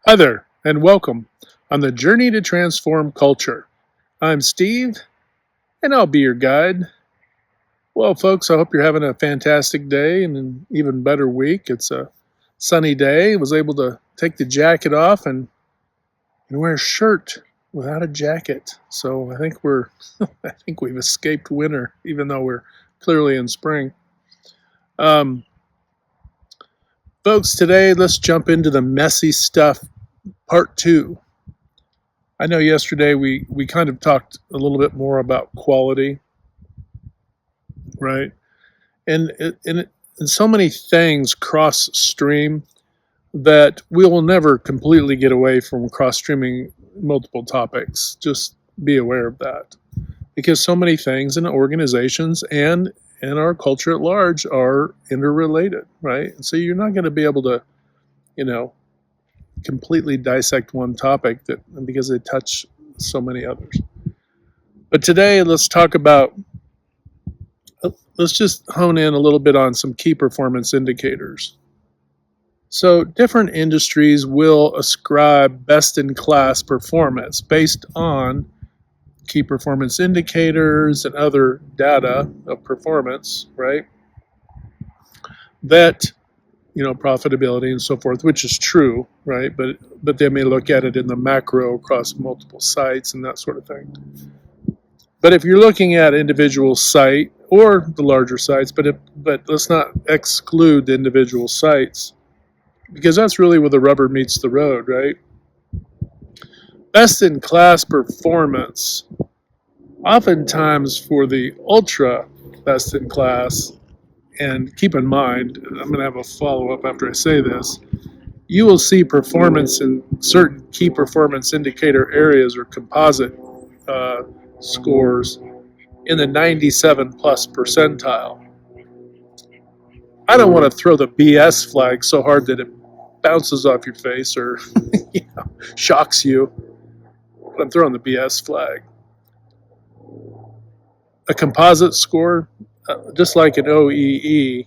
Hi there, and welcome on the journey to transform culture. I'm Steve, and I'll be your guide. Well, folks, I hope you're having a fantastic day and an even better week. It's a sunny day. I was able to take the jacket off and wear a shirt without a jacket. So I think I think we've escaped winter, even though we're clearly in spring. Um, Folks, today let's jump into the messy stuff, part two. I know yesterday we kind of talked a little bit more about quality, right? And and so many things cross stream that we will never completely get away from cross streaming multiple topics. Just be aware of that because so many things in organizations and in our culture at large are interrelated, right? And so you're not going to be able to, you know, completely dissect one topic that because they touch so many others. But today, let's just hone in a little bit on some key performance indicators. So, different industries will ascribe best in class performance based on key performance indicators and other data of performance, right? That, profitability and so forth, which is true, right? But they may look at it in the macro across multiple sites and that sort of thing. But if you're looking at individual site or the larger sites, but let's not exclude the individual sites because that's really where the rubber meets the road, right? Best in class performance, oftentimes for the ultra best in class, and keep in mind, I'm going to have a follow up after I say this. You will see performance in certain key performance indicator areas or composite uh, scores in the 97 plus percentile. I don't want to throw the BS flag so hard that it bounces off your face or shocks you, but I'm throwing the BS flag. A composite score, just like an OEE,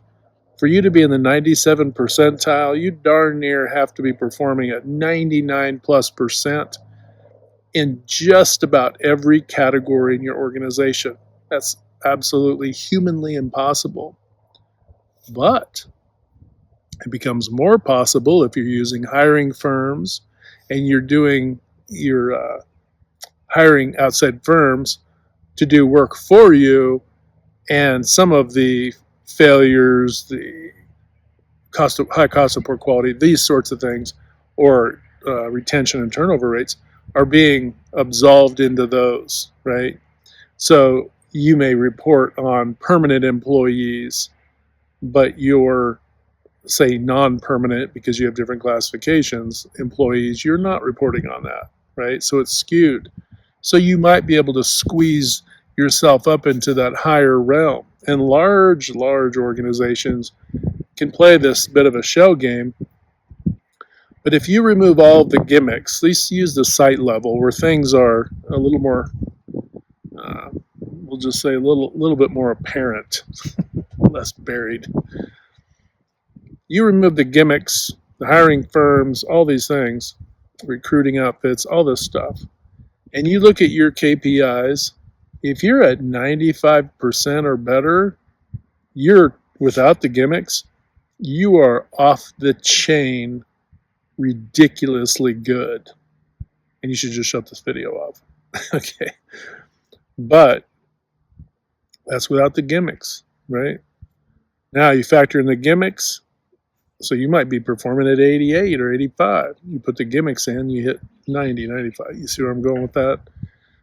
for you to be in the 97 percentile, you darn near have to be performing at 99 plus percent in just about every category in your organization. That's absolutely humanly impossible. But it becomes more possible if you're using hiring firms and you're hiring outside firms to do work for you, and some of the failures, the high cost of poor quality, these sorts of things, or retention and turnover rates are being absolved into those, right? So you may report on permanent employees, but your say non-permanent because you have different classifications employees, you're not reporting on that, right? So it's skewed. So you might be able to squeeze yourself up into that higher realm. And large organizations can play this bit of a shell game. But if you remove all of the gimmicks, at least use the site level where things are a little more, we'll just say a little bit more apparent, less buried. You remove the gimmicks, the hiring firms, all these things, recruiting outfits, all this stuff, and you look at your KPIs, if you're at 95% or better, you're without the gimmicks, you are off the chain ridiculously good. And you should just shut this video off. Okay. But that's without the gimmicks, right? Now you factor in the gimmicks. So you might be performing at 88 or 85. You put the gimmicks in, you hit 90, 95. You see where I'm going with that?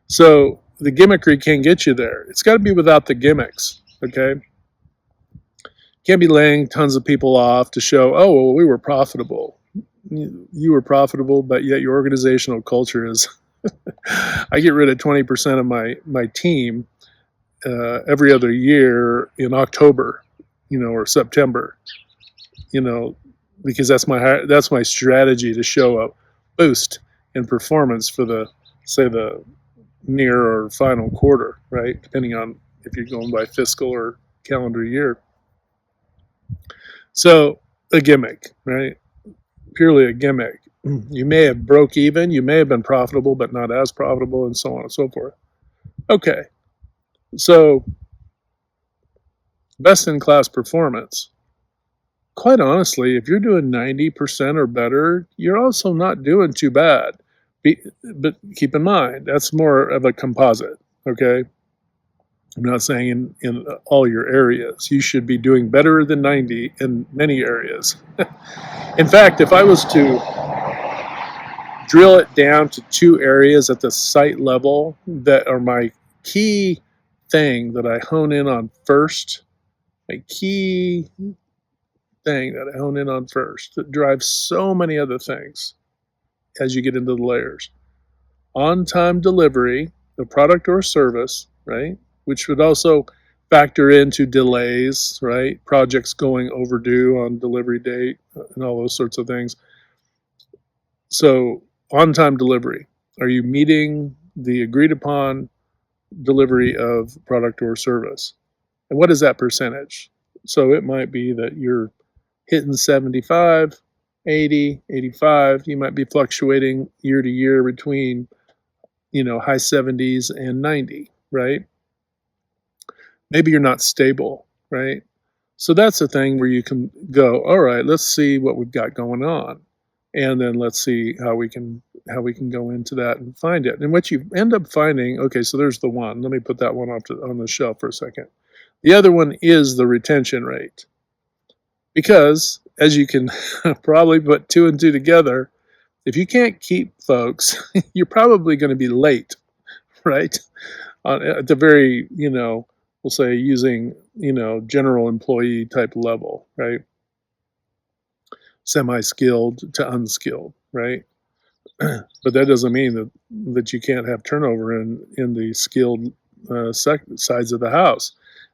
So the gimmickry can't get you there. It's got to be without the gimmicks, okay? Can't be laying tons of people off to show, oh, well, we were profitable. You were profitable, but yet your organizational culture is. I get rid of 20% of my team every other year in October, or September, because that's my strategy to show a boost in performance for the near or final quarter, right? Depending on if you're going by fiscal or calendar year. So a gimmick, right? Purely a gimmick. You may have broke even, you may have been profitable, but not as profitable, and so on and so forth. Okay, so best in class performance. Quite honestly, if you're doing 90% or better, you're also not doing too bad. But keep in mind, that's more of a composite, okay? I'm not saying in all your areas. You should be doing better than 90 in many areas. In fact, if I was to drill it down to two areas at the site level that are my key thing that I hone in on first, my key thing that I hone in on first that drives so many other things as you get into the layers. On time delivery, the product or service, right? Which would also factor into delays, right? Projects going overdue on delivery date and all those sorts of things. So, on time delivery. Are you meeting the agreed upon delivery of product or service? And what is that percentage? So, it might be that you're hitting 75, 80, 85. You might be fluctuating year to year between, high 70s and 90, right? Maybe you're not stable, right? So that's the thing where you can go, all right, let's see what we've got going on. And then let's see how we can go into that and find it. And what you end up finding, okay, so there's the one. Let me put that one on the shelf for a second. The other one is the retention rate. Because as you can probably put two and two together, if you can't keep folks, you're probably going to be late, right? At the very, we'll say using, general employee type level, right? Semi-skilled to unskilled, right? But that doesn't mean that you can't have turnover in the skilled sides of the house.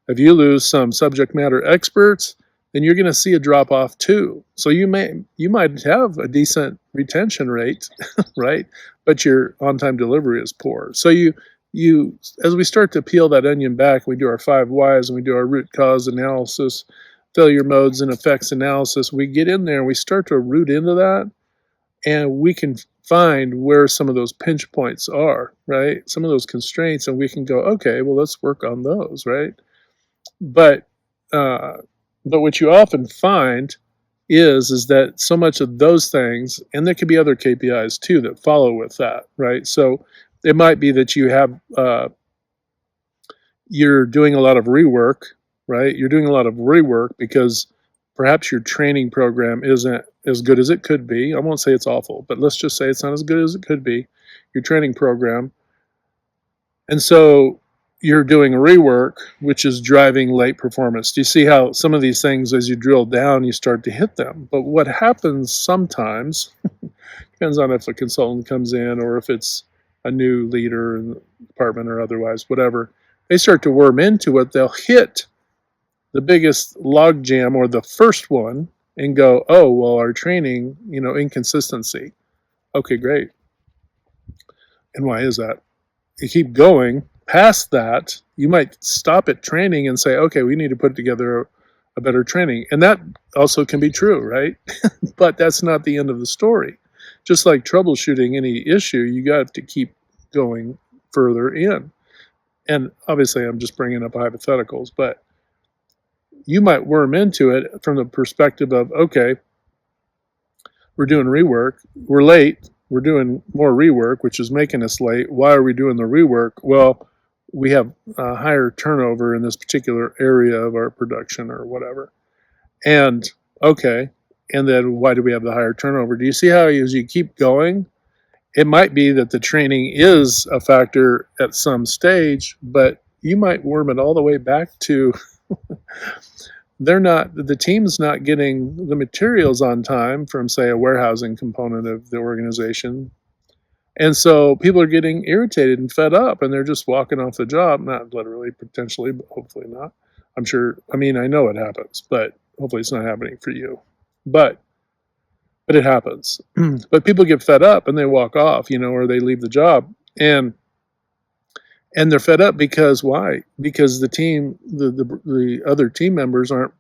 If you lose some subject matter experts, then you're going to see a drop off too. So you might have a decent retention rate, right? But your on-time delivery is poor. So you as we start to peel that onion back, we do our 5 whys and we do our root cause analysis, failure modes and effects analysis. We get in there and we start to root into that, and we can find where some of those pinch points are, right? Some of those constraints, and we can go, okay, well, let's work on those, right? But what you often find is that so much of those things, and there could be other KPIs too that follow with that, right? So it might be that you have you're doing a lot of rework, right? You're doing a lot of rework because perhaps your training program isn't as good as it could be. I won't say it's awful, but let's just say it's not as good as it could be, your training program. And so you're doing a rework, which is driving late performance. Do you see how some of these things, as you drill down, you start to hit them? But what happens sometimes, depends on if a consultant comes in or if it's a new leader in the department or otherwise, whatever, they start to worm into it. They'll hit the biggest log jam or the first one and go, oh, well, our training, inconsistency. Okay, great. And why is that? You keep going past that, you might stop at training and say, okay, we need to put together a better training. And that also can be true, right? But that's not the end of the story. Just like troubleshooting any issue, you got to keep going further in. And obviously, I'm just bringing up hypotheticals, but you might worm into it from the perspective of, okay, we're doing rework, we're late, we're doing more rework, which is making us late. Why are we doing the rework? Well, we have a higher turnover in this particular area of our production or whatever. And okay, and then why do we have the higher turnover? Do you see how as you keep going, it might be that the training is a factor at some stage, but you might worm it all the way back to the team's not getting the materials on time from, say, a warehousing component of the organization. And so people are getting irritated and fed up, and they're just walking off the job. Not literally, potentially, but hopefully not. I'm sure, I know it happens, but hopefully it's not happening for you. But it happens. But people get fed up and they walk off, or they leave the job. And they're fed up because why? Because the team, the other team members aren't,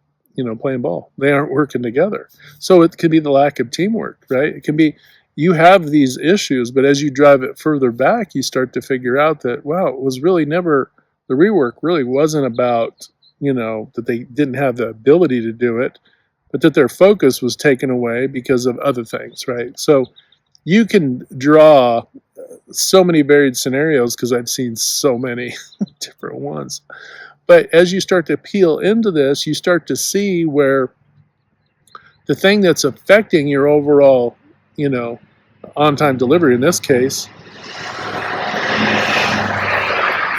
playing ball. They aren't working together. So it could be the lack of teamwork, right? It can be you have these issues, but as you drive it further back, you start to figure out that, wow, it was really never, the rework really wasn't about, that they didn't have the ability to do it, but that their focus was taken away because of other things, right? So you can draw so many varied scenarios because I've seen so many different ones. But as you start to peel into this, you start to see where the thing that's affecting your overall, on-time delivery in this case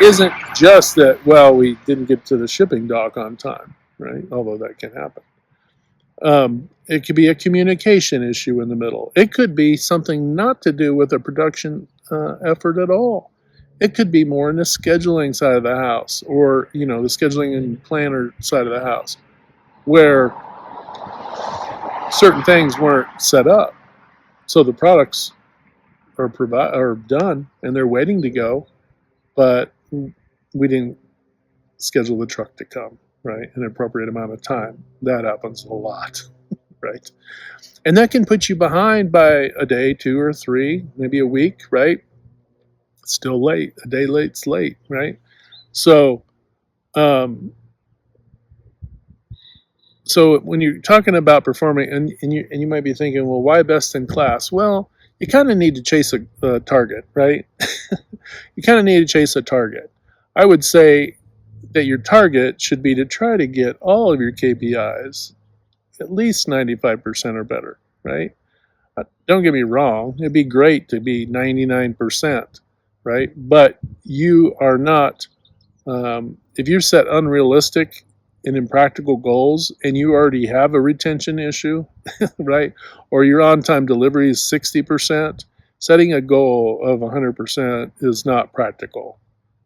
isn't just that, well, we didn't get to the shipping dock on time, right? Although that can happen. It could be a communication issue in the middle. It could be something not to do with a production effort at all. It could be more in the scheduling side of the house, or the scheduling and planner side of the house, where certain things weren't set up. So the products are done and they're waiting to go, but we didn't schedule the truck to come, right, in an appropriate amount of time. That happens a lot, right? And that can put you behind by a day, 2 or 3, maybe a week, right? It's still late. A day late's late, right? So, so when you're talking about performing, and you might be thinking, well, why best in class? Well, you kind of need to chase a target, right? You kind of need to chase a target. I would say that your target should be to try to get all of your KPIs at least 95% or better, right? Don't get me wrong, it'd be great to be 99%, right? But you are not, if you set unrealistic and impractical goals and you already have a retention issue, right? Or your on-time delivery is 60%, setting a goal of 100% is not practical,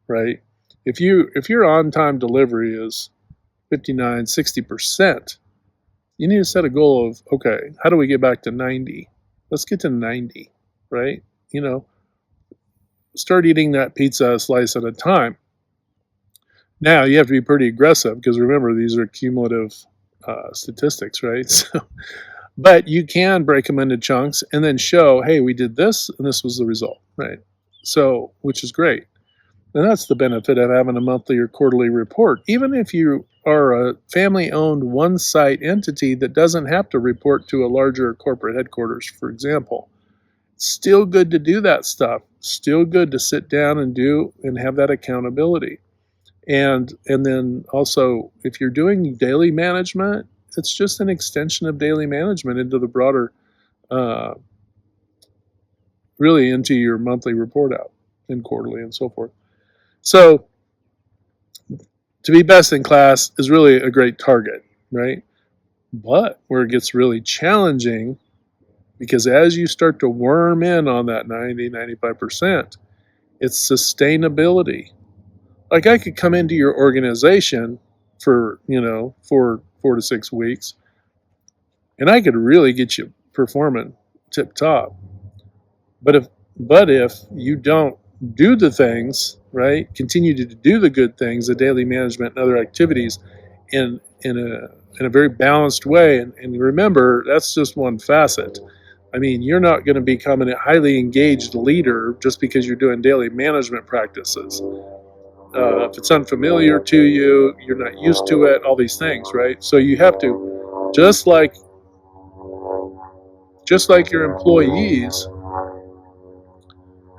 right? If your on-time delivery is 59, 60%, you need to set a goal of, okay, how do we get back to 90? Let's get to 90, right? Start eating that pizza a slice at a time. Now you have to be pretty aggressive because remember, these are cumulative statistics, right? So, but you can break them into chunks and then show, hey, we did this and this was the result, right? So, which is great. And that's the benefit of having a monthly or quarterly report. Even if you are a family-owned one-site entity that doesn't have to report to a larger corporate headquarters, for example, still good to do that stuff. Still good to sit down and do and have that accountability. And then also, if you're doing daily management, it's just an extension of daily management into the broader, really into your monthly report out and quarterly and so forth. So to be best in class is really a great target, right? But where it gets really challenging, because as you start to worm in on that 90, 95%, it's sustainability. Like I could come into your organization for, 4 to 6 weeks, and I could really get you performing tip top. But if you don't do the things, right, continue to do the good things, the daily management and other activities in a very balanced way, and remember, that's just one facet. I mean, you're not going to become a highly engaged leader just because you're doing daily management practices. If it's unfamiliar to you, you're not used to it, all these things, right? So you have to, just like your employees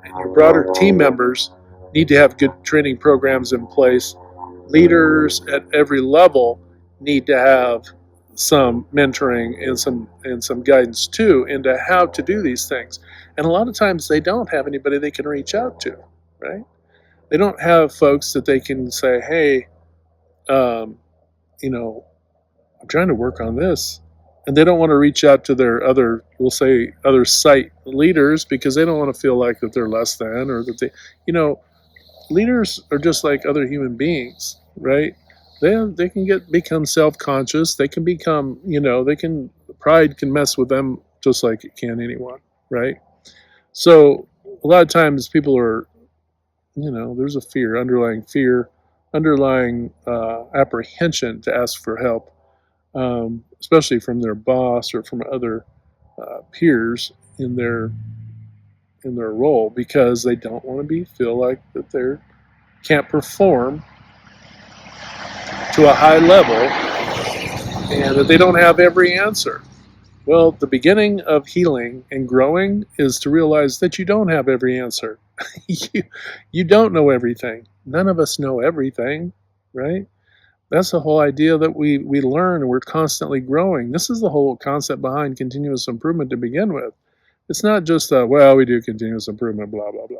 and your broader team members need to have good training programs in place, leaders at every level need to have some mentoring and some guidance too into how to do these things. And a lot of times they don't have anybody they can reach out to, right? They don't have folks that they can say, hey, I'm trying to work on this. And they don't want to reach out to their other site leaders because they don't want to feel like that they're less than, or that leaders are just like other human beings, right? They can become self-conscious. They can become, pride can mess with them just like it can anyone, right? So a lot of times people are, there's a underlying apprehension to ask for help, especially from their boss or from other peers. in their role because they don't want to feel like that they can't perform to a high level and that they don't have every answer. Well, the beginning of healing and growing is to realize that you don't have every answer. you don't know everything. None of us know everything, right? That's the whole idea that we learn and we're constantly growing. This is the whole concept behind continuous improvement to begin with. It's not just well, we do continuous improvement, blah, blah, blah.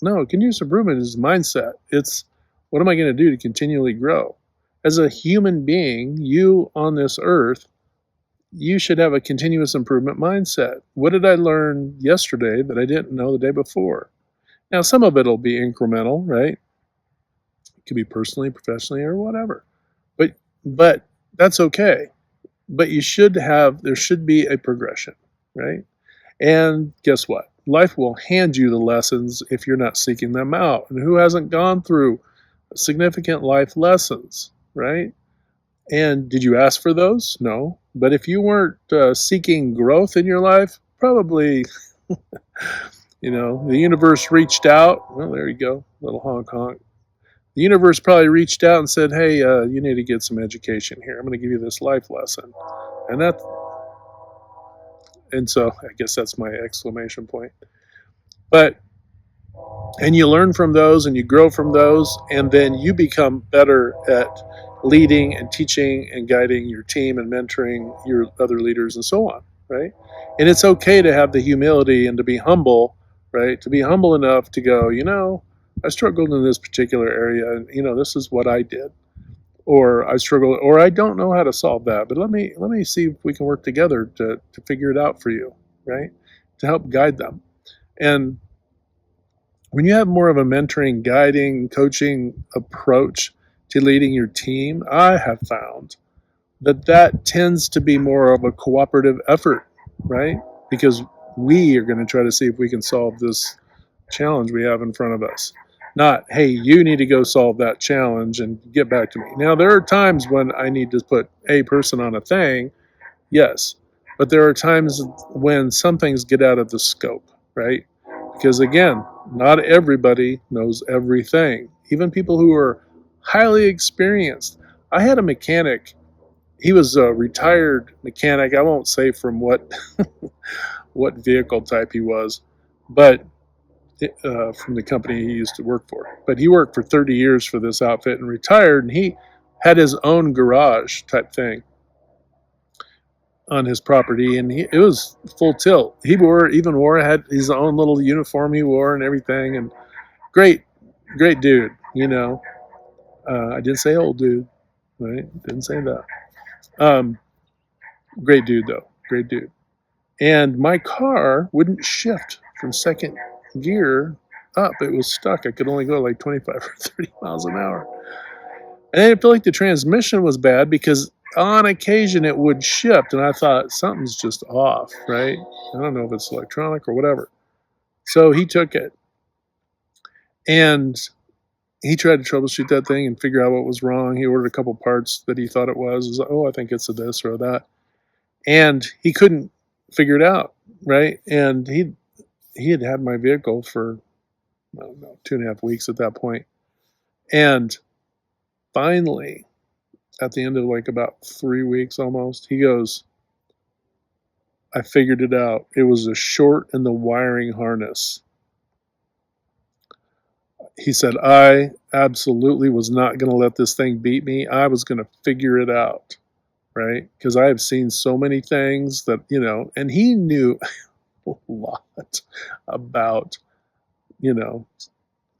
No, continuous improvement is mindset. It's what am I going to do to continually grow? As a human being, you on this earth, you should have a continuous improvement mindset. What did I learn yesterday that I didn't know the day before? Now, some of it will be incremental, right? It could be personally, professionally, or whatever. But that's okay. But there should be a progression, right? And guess what? Life will hand you the lessons if you're not seeking them out. And who hasn't gone through significant life lessons, right? And did you ask for those? No. But if you weren't seeking growth in your life, probably, the universe reached out. Well, there you go, little honk honk. The universe probably reached out and said, hey, you need to get some education here. I'm going to give you this life lesson. And so I guess that's my exclamation point. And you learn from those and you grow from those, and then you become better at leading and teaching and guiding your team and mentoring your other leaders and so on, right? And it's okay to have the humility and to be humble, right? To be humble enough to go, I struggled in this particular area, and this is what I did, or I struggle, or I don't know how to solve that, but let me see if we can work together to figure it out for you, right? To help guide them. And when you have more of a mentoring, guiding, coaching approach to leading your team, I have found that tends to be more of a cooperative effort, right? Because we are going to try to see if we can solve this challenge we have in front of us. Not, hey, you need to go solve that challenge and get back to me. Now, there are times when I need to put a person on a thing, yes. But there are times when some things get out of the scope, right? Because again, not everybody knows everything. Even people who are highly experienced. I had a mechanic. He was a retired mechanic. I won't say from what what vehicle type he was, but from the company he used to work for. But he worked for 30 years for this outfit and retired, and he had his own garage type thing on his property, and it was full tilt. He had his own little uniform he wore and everything, and great dude, I didn't say old dude, right? Didn't say that. Great dude though, great dude. And my car wouldn't shift from second gear up. It was stuck. I could only go like 25 or 30 miles an hour. And I didn't feel like the transmission was bad because on occasion it would shift, and I thought something's just off, right? I don't know if it's electronic or whatever. So he took it and he tried to troubleshoot that thing and figure out what was wrong. He ordered a couple parts that he thought it was. He was like, oh, I think it's a this or that. And he couldn't figure it out, right? And he had my vehicle for, I don't know, 2.5 weeks at that point. And finally, at the end of like about 3 weeks almost, he goes, I figured it out. It was a short in the wiring harness. He said, I absolutely was not going to let this thing beat me. I was going to figure it out, right? Because I have seen so many things that, and he knew a lot about,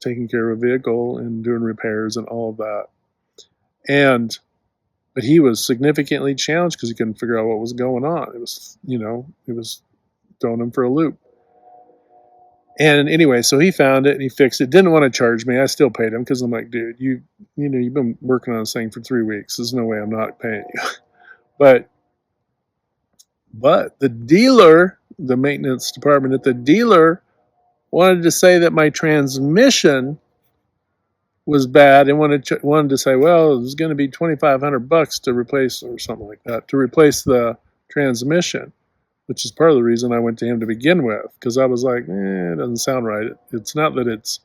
taking care of a vehicle and doing repairs and all of that. But he was significantly challenged because he couldn't figure out what was going on. It was, it was throwing him for a loop. And anyway, so he found it and he fixed it. Didn't want to charge me. I still paid him because I'm like, dude, you've been working on this thing for 3 weeks. There's no way I'm not paying you. But the dealer, the maintenance department at the dealer, wanted to say that my transmission was bad and wanted to say, well, it was going to be $2,500 to replace or something like that, to replace the transmission. which is part of the reason I went to him to begin with, because I was like, it doesn't sound right. It's not that it's,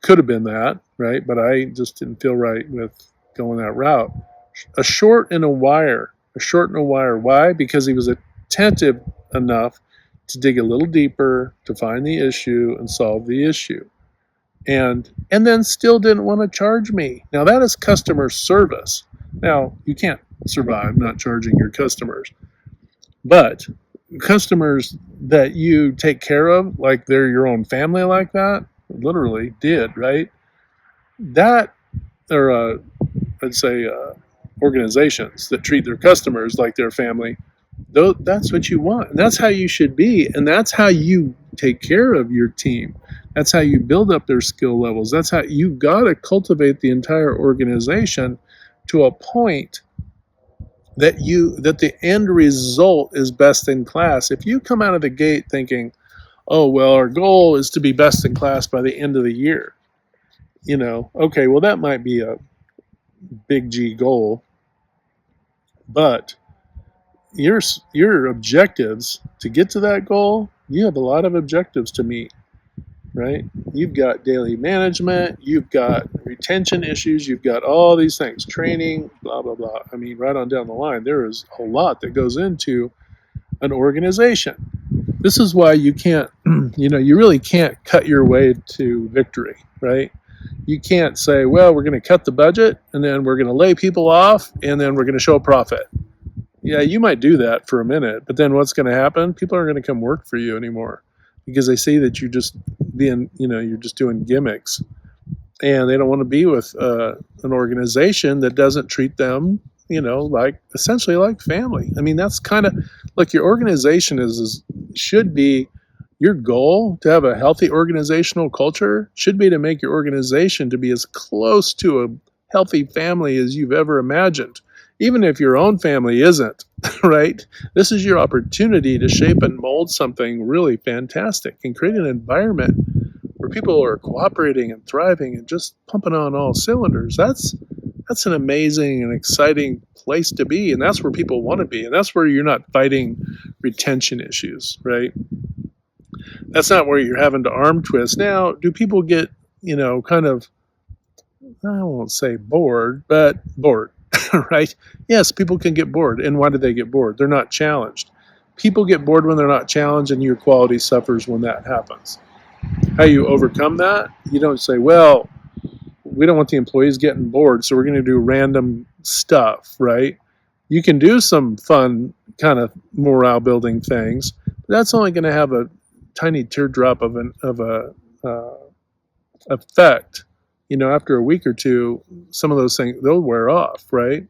could have been that, right? But I just didn't feel right with going that route. A short and a wire. Why? Because he was attentive enough to dig a little deeper, to find the issue and solve the issue. And then still didn't want to charge me. Now that is customer service. Now you can't survive not charging your customers, but customers that you take care of like they're your own family, like that, literally did, right? That are I'd say organizations that treat their customers like their family. That's what you want, and that's how you should be, and that's how you take care of your team. That's how you build up their skill levels. That's how you got to cultivate the entire organization to a point that the end result is best in class. If you come out of the gate thinking, oh well, our goal is to be best in class by the end of the year, okay, well that might be a big G goal, but your objectives to get to that goal, you have a lot of objectives to meet, right? You've got daily management, you've got retention issues, you've got all these things, training, blah, blah, blah. I mean, right on down the line, there is a lot that goes into an organization. This is why you can't, you really can't cut your way to victory, right? You can't say, well, we're going to cut the budget and then we're going to lay people off and then we're going to show a profit. Yeah, you might do that for a minute, but then what's going to happen? People aren't going to come work for you anymore because they see that you're just you're just doing gimmicks, and they don't want to be with an organization that doesn't treat them, like essentially like family. I mean, that's kind of like your organization should be your goal to have a healthy organizational culture should be to make your organization to be as close to a healthy family as you've ever imagined. Even if your own family isn't, right? This is your opportunity to shape and mold something really fantastic and create an environment where people are cooperating and thriving and just pumping on all cylinders. That's an amazing and exciting place to be, and that's where people want to be, and that's where you're not fighting retention issues, right? That's not where you're having to arm twist. Now, do people get, kind of, I won't say bored, but bored. Right? Yes, people can get bored. And why do they get bored? They're not challenged. People get bored when they're not challenged, and your quality suffers when that happens. How you overcome that? You don't say, well, we don't want the employees getting bored, so we're going to do random stuff, right? You can do some fun kind of morale building things, but that's only going to have a tiny teardrop of a effect. After a week or two, some of those things, they'll wear off, right?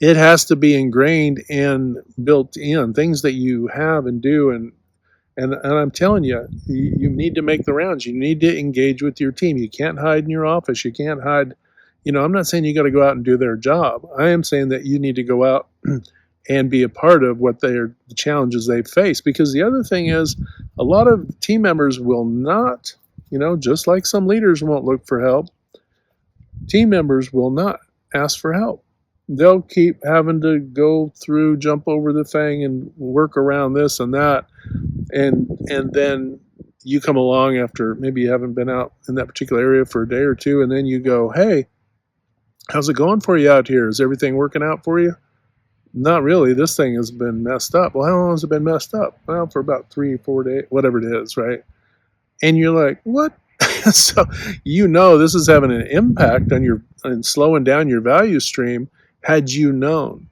It has to be ingrained and built in, things that you have and do. And I'm telling you, you need to make the rounds. You need to engage with your team. You can't hide in your office. You can't hide. I'm not saying you got to go out and do their job. I am saying that you need to go out and be a part of the challenges they face. Because the other thing is, a lot of team members will not, just like some leaders won't look for help, team members will not ask for help. They'll keep having to go through, jump over the thing and work around this and that. And then you come along after maybe you haven't been out in that particular area for a day or two, and then you go, hey, how's it going for you out here? Is everything working out for you? Not really. This thing has been messed up. Well, how long has it been messed up? Well, for about 3-4 days, whatever it is, right? And you're like, what? So this is having an impact on slowing down your value stream. Had you known,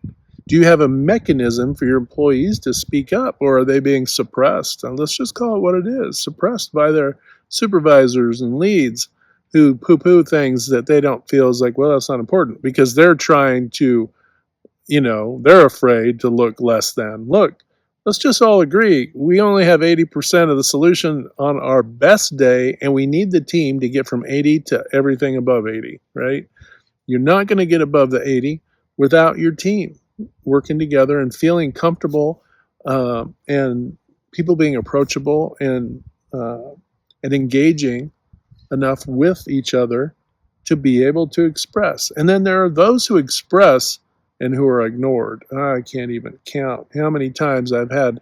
do you have a mechanism for your employees to speak up, or are they being suppressed? And let's just call it what it is, suppressed by their supervisors and leads who poo-poo things that they don't feel is like, well, that's not important, because they're trying to, they're afraid to look less than. Look, let's just all agree, we only have 80% of the solution on our best day, and we need the team to get from 80 to everything above 80, right? You're not going to get above the 80 without your team working together and feeling comfortable, and people being approachable and engaging enough with each other to be able to express. And then there are those who express and who are ignored. I can't even count how many times I've had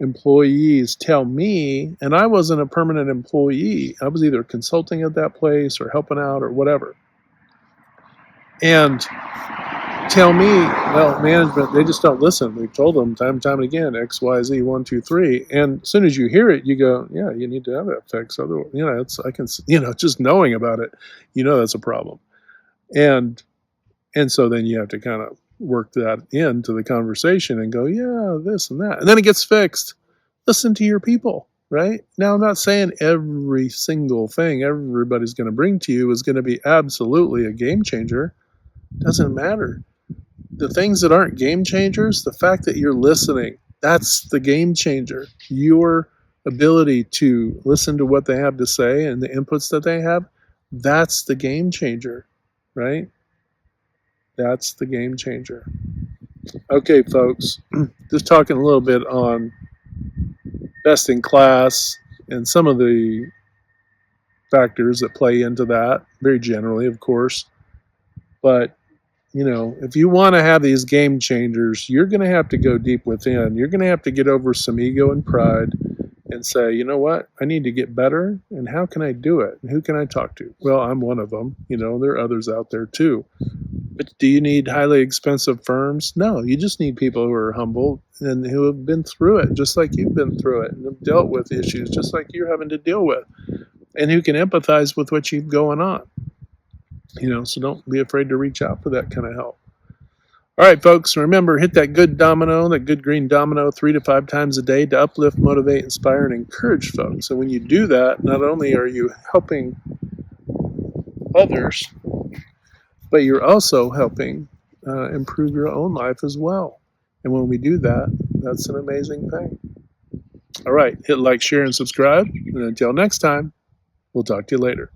employees tell me, and I wasn't a permanent employee, I was either consulting at that place or helping out or whatever, and tell me, well, management, they just don't listen. We've told them time and time again, X, Y, Z, 1, 2, 3. And as soon as you hear it, you go, yeah, you need to have that fixed. Otherwise, just knowing about it, that's a problem. And so then you have to kind of work that into the conversation and go, yeah, this and that. And then it gets fixed. Listen to your people, right? Now, I'm not saying every single thing everybody's going to bring to you is going to be absolutely a game changer. Doesn't matter. The things that aren't game changers, the fact that you're listening, that's the game changer. Your ability to listen to what they have to say and the inputs that they have, that's the game changer, right? That's the game changer. Okay, folks, just talking a little bit on best in class and some of the factors that play into that, very generally, of course. But if you want to have these game changers, you're going to have to go deep within. You're going to have to get over some ego and pride and say, you know what, I need to get better, and how can I do it? And who can I talk to? Well, I'm one of them. There are others out there too. But do you need highly expensive firms? No, you just need people who are humble and who have been through it, just like you've been through it, and have dealt with issues just like you're having to deal with, and who can empathize with what you've going on. So don't be afraid to reach out for that kind of help. All right, folks, remember, hit that good green domino 3 to 5 times a day to uplift, motivate, inspire, and encourage folks. And when you do that, not only are you helping others, but you're also helping improve your own life as well. And when we do that, that's an amazing thing. All right, hit like, share, and subscribe. And until next time, we'll talk to you later.